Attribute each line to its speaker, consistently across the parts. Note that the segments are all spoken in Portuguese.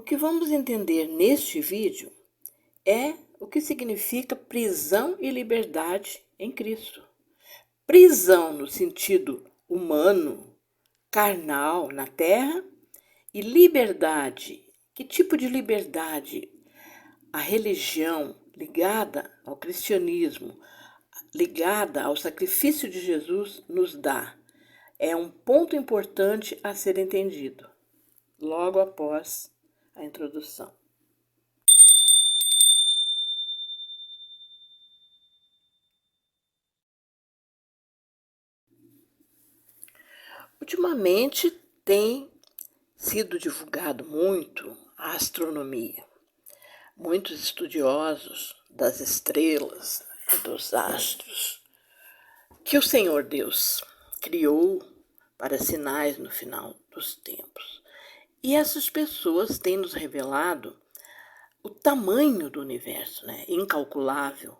Speaker 1: O que vamos entender neste vídeo é o que significa prisão e liberdade em Cristo. Prisão no sentido humano, carnal na terra, e liberdade. Que tipo de liberdade a religião ligada ao cristianismo, ligada ao sacrifício de Jesus, nos dá? É um ponto importante a ser entendido logo após a introdução. Ultimamente tem sido divulgado muito a astronomia. Muitos estudiosos das estrelas e dos astros que o Senhor Deus criou para sinais no final dos tempos. E essas pessoas têm nos revelado o tamanho do universo, incalculável.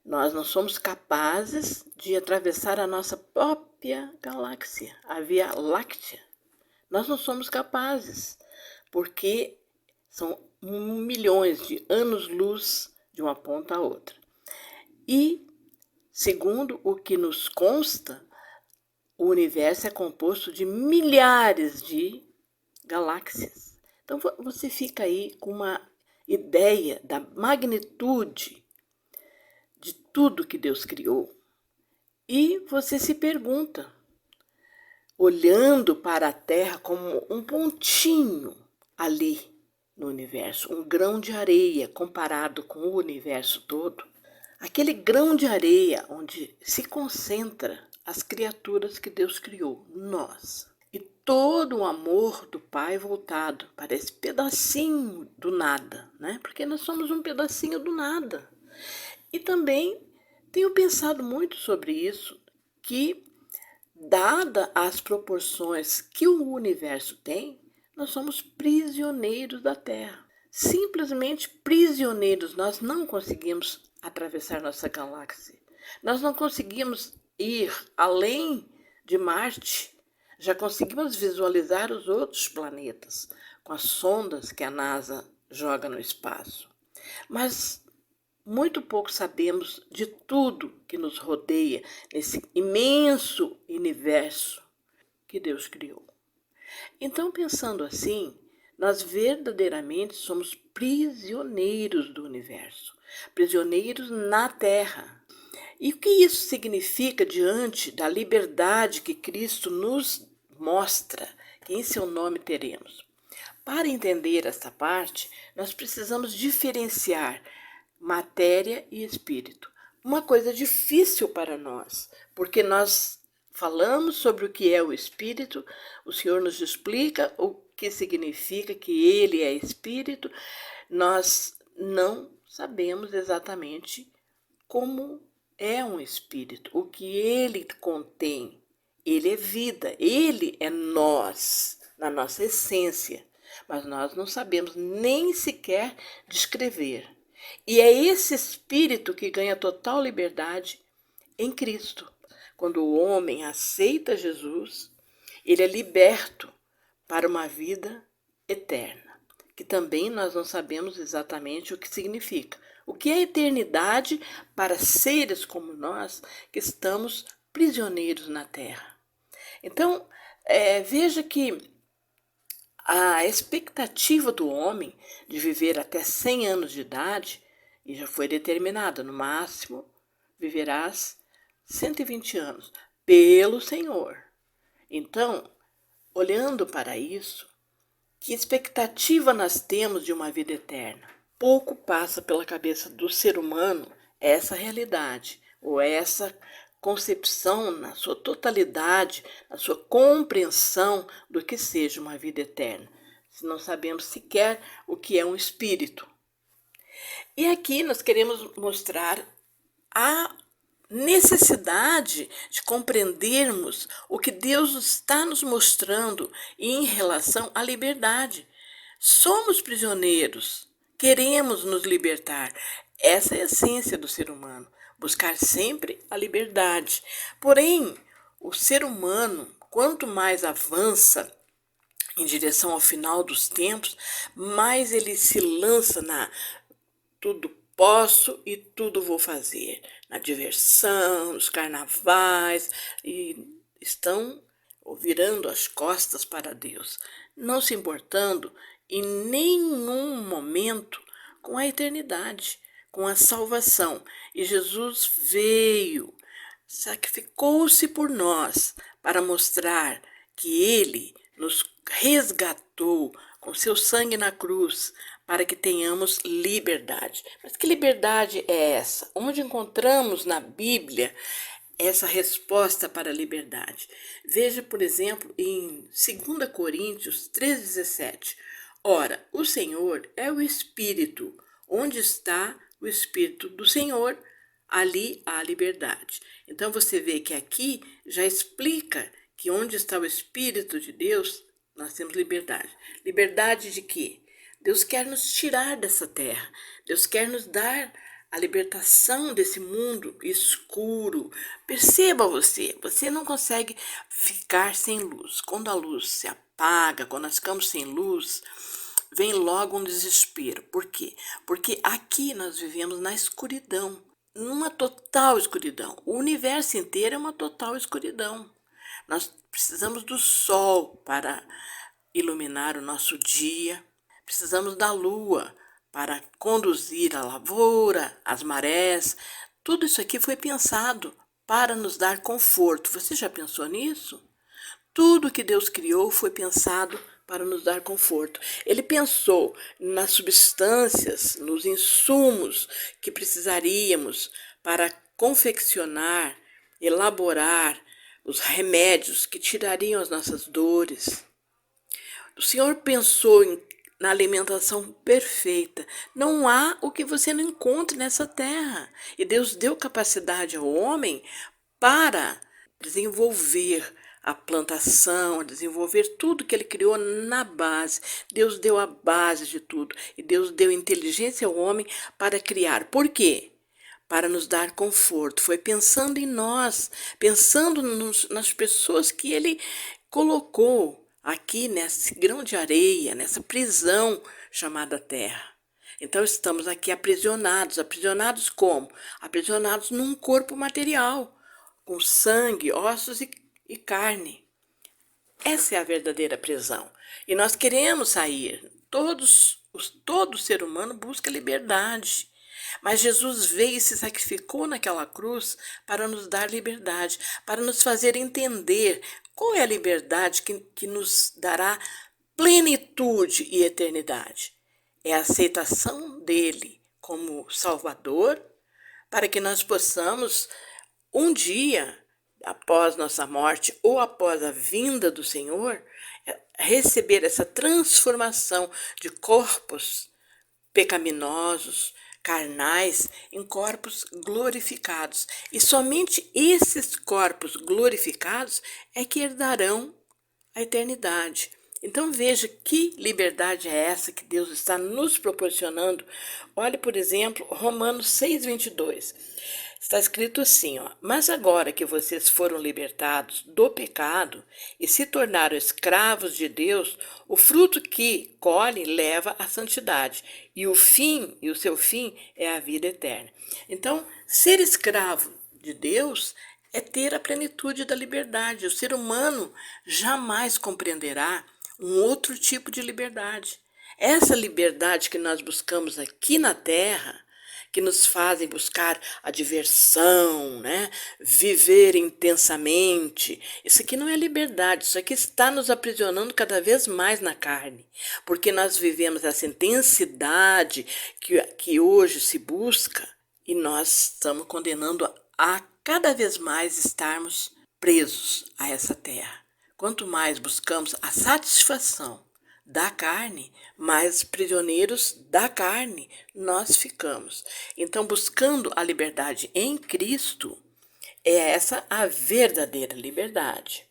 Speaker 1: Nós não somos capazes de atravessar a nossa própria galáxia, a Via Láctea. Nós não somos capazes, porque são milhões de anos-luz de uma ponta a outra. E, segundo o que nos consta, o universo é composto de milhares de galáxias. Então você fica aí com uma ideia da magnitude de tudo que Deus criou. E você se pergunta, olhando para a Terra como um pontinho ali no universo, um grão de areia comparado com o universo todo, aquele grão de areia onde se concentra as criaturas que Deus criou, nós. E todo o amor do Pai voltado para esse pedacinho do nada, Porque nós somos um pedacinho do nada. E também tenho pensado muito sobre isso, que, dada as proporções que o universo tem, nós somos prisioneiros da Terra. Simplesmente prisioneiros. Nós não conseguimos atravessar nossa galáxia. Nós não conseguimos ir além de Marte. Já conseguimos visualizar os outros planetas com as sondas que a NASA joga no espaço. Mas muito pouco sabemos de tudo que nos rodeia nesse imenso universo que Deus criou. Então, pensando assim, nós verdadeiramente somos prisioneiros do universo, prisioneiros na Terra. E o que isso significa diante da liberdade que Cristo nos mostra, que em seu nome teremos? Para entender essa parte, nós precisamos diferenciar matéria e espírito. Uma coisa difícil para nós, porque nós falamos sobre o que é o espírito, o Senhor nos explica o que significa que ele é espírito, nós não sabemos exatamente como é um espírito, o que ele contém. Ele é vida, ele é nós, na nossa essência, mas nós não sabemos nem sequer descrever. E é esse espírito que ganha total liberdade em Cristo. Quando o homem aceita Jesus, ele é liberto para uma vida eterna, que também nós não sabemos exatamente o que significa. O que é eternidade para seres como nós, que estamos prisioneiros na Terra? Então, veja que a expectativa do homem de viver até 100 anos de idade, e já foi determinada, no máximo viverás 120 anos, pelo Senhor. Então, olhando para isso, que expectativa nós temos de uma vida eterna? Pouco passa pela cabeça do ser humano essa realidade, ou essa concepção na sua totalidade, na sua compreensão do que seja uma vida eterna, se não sabemos sequer o que é um espírito. E aqui nós queremos mostrar a necessidade de compreendermos o que Deus está nos mostrando em relação à liberdade. Somos prisioneiros, queremos nos libertar. Essa é a essência do ser humano, buscar sempre a liberdade. Porém, o ser humano, quanto mais avança em direção ao final dos tempos, mais ele se lança na tudo posso e tudo vou fazer, na diversão, nos carnavais, e estão virando as costas para Deus, não se importando em nenhum momento com a eternidade, com a salvação. E Jesus veio, sacrificou-se por nós para mostrar que ele nos resgatou com seu sangue na cruz para que tenhamos liberdade. Mas que liberdade é essa? Onde encontramos na Bíblia essa resposta para a liberdade? Veja, por exemplo, em 2 Coríntios 3,17. Ora, o Senhor é o Espírito. Onde está o Espírito do Senhor, ali há liberdade. Então você vê que aqui já explica que onde está o Espírito de Deus, nós temos liberdade. Liberdade de quê? Deus quer nos tirar dessa terra. Deus quer nos dar a libertação desse mundo escuro. Perceba você não consegue ficar sem luz. Quando a luz se apaga, quando nós ficamos sem luz, vem logo um desespero. Por quê? Porque aqui nós vivemos na escuridão, numa total escuridão. O universo inteiro é uma total escuridão. Nós precisamos do sol para iluminar o nosso dia, precisamos da lua para conduzir a lavoura, as marés. Tudo isso aqui foi pensado para nos dar conforto. Você já pensou nisso? Tudo que Deus criou foi pensado para nos dar conforto. Ele pensou nas substâncias, nos insumos que precisaríamos para confeccionar, elaborar os remédios que tirariam as nossas dores. O Senhor pensou na alimentação perfeita. Não há o que você não encontre nessa terra. E Deus deu capacidade ao homem para desenvolver a plantação, desenvolver tudo que ele criou na base. Deus deu a base de tudo. E Deus deu inteligência ao homem para criar. Por quê? Para nos dar conforto. Foi pensando em nós, pensando nas pessoas que ele colocou aqui nesse grão de areia, nessa prisão chamada terra. Então estamos aqui aprisionados. Aprisionados como? Aprisionados num corpo material, com sangue, ossos e carne. Essa é a verdadeira prisão. E nós queremos sair. Todo ser humano busca liberdade. Mas Jesus veio e se sacrificou naquela cruz para nos dar liberdade, para nos fazer entender qual é a liberdade que nos dará plenitude e eternidade. É a aceitação dele como Salvador, para que nós possamos, um dia, após nossa morte ou após a vinda do Senhor, receber essa transformação de corpos pecaminosos, carnais, em corpos glorificados. E somente esses corpos glorificados é que herdarão a eternidade. Então veja que liberdade é essa que Deus está nos proporcionando. Olhe, por exemplo, Romanos 6:22. Está escrito assim, ó: mas agora que vocês foram libertados do pecado e se tornaram escravos de Deus, o fruto que colhe leva à santidade, e o seu fim é a vida eterna. Então, ser escravo de Deus é ter a plenitude da liberdade. O ser humano jamais compreenderá um outro tipo de liberdade. Essa liberdade que nós buscamos aqui na Terra, que nos fazem buscar a diversão, né? Viver intensamente. Isso aqui não é liberdade, isso aqui está nos aprisionando cada vez mais na carne, porque nós vivemos essa intensidade que hoje se busca e nós estamos condenando a cada vez mais estarmos presos a essa terra. Quanto mais buscamos a satisfação da carne, mais prisioneiros da carne nós ficamos. Então, buscando a liberdade em Cristo, é essa a verdadeira liberdade.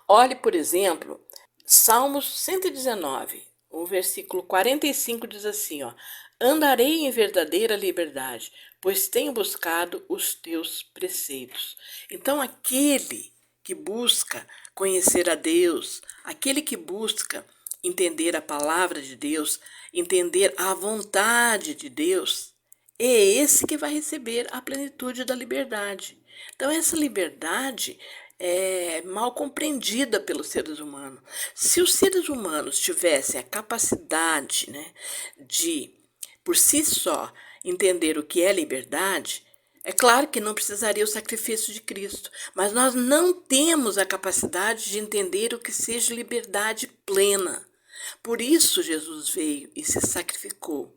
Speaker 1: Olhe, por exemplo, Salmos 119, o versículo 45 diz assim, ó: andarei em verdadeira liberdade, pois tenho buscado os teus preceitos. Então, aquele que busca conhecer a Deus, aquele que busca entender a palavra de Deus, entender a vontade de Deus, é esse que vai receber a plenitude da liberdade. Então, essa liberdade é mal compreendida pelos seres humanos. Se os seres humanos tivessem a capacidade, né, de, por si só, entender o que é liberdade, é claro que não precisaria o sacrifício de Cristo, mas nós não temos a capacidade de entender o que seja liberdade plena. Por isso Jesus veio e se sacrificou,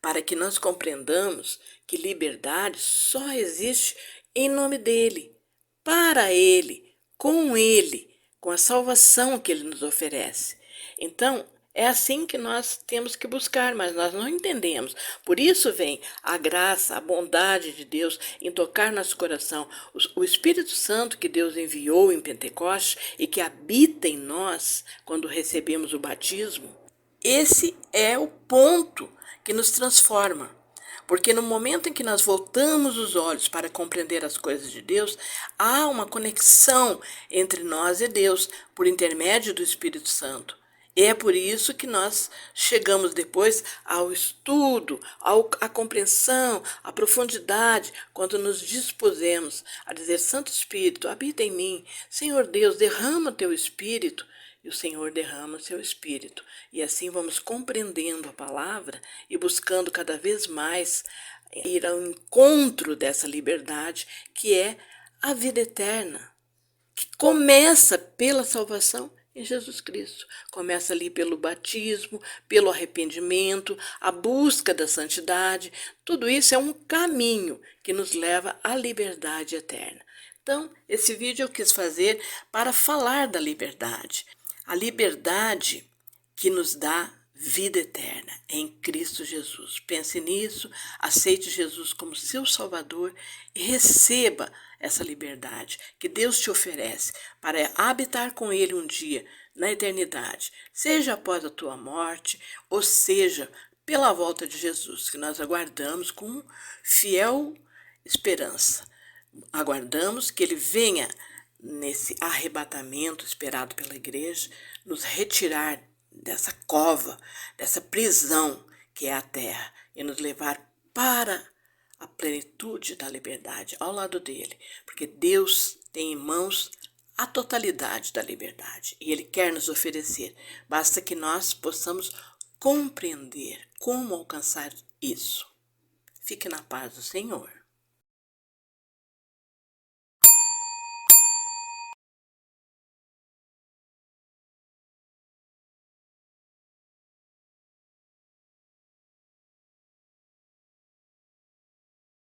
Speaker 1: para que nós compreendamos que liberdade só existe em nome dele, para ele, com a salvação que ele nos oferece. Então, é assim que nós temos que buscar, mas nós não entendemos. Por isso vem a graça, a bondade de Deus em tocar nosso coração. O Espírito Santo que Deus enviou em Pentecostes e que habita em nós quando recebemos o batismo, esse é o ponto que nos transforma. Porque no momento em que nós voltamos os olhos para compreender as coisas de Deus, há uma conexão entre nós e Deus por intermédio do Espírito Santo. E é por isso que nós chegamos depois ao estudo, à compreensão, à profundidade, quando nos dispusemos a dizer: Santo Espírito, habita em mim. Senhor Deus, derrama teu Espírito. E o Senhor derrama seu Espírito. E assim vamos compreendendo a palavra e buscando cada vez mais ir ao encontro dessa liberdade, que é a vida eterna, que começa pela salvação em Jesus Cristo. Começa ali pelo batismo, pelo arrependimento, a busca da santidade. Tudo isso é um caminho que nos leva à liberdade eterna. Então, esse vídeo eu quis fazer para falar da liberdade. A liberdade que nos dá vida eterna em Cristo Jesus. Pense nisso, aceite Jesus como seu Salvador e receba essa liberdade que Deus te oferece para habitar com Ele um dia na eternidade, seja após a tua morte ou seja pela volta de Jesus, que nós aguardamos com fiel esperança. Aguardamos que Ele venha nesse arrebatamento esperado pela igreja, nos retirar dessa cova, dessa prisão que é a terra, e nos levar para a plenitude da liberdade ao lado dele, porque Deus tem em mãos a totalidade da liberdade e ele quer nos oferecer. Basta que nós possamos compreender como alcançar isso. Fique na paz do Senhor.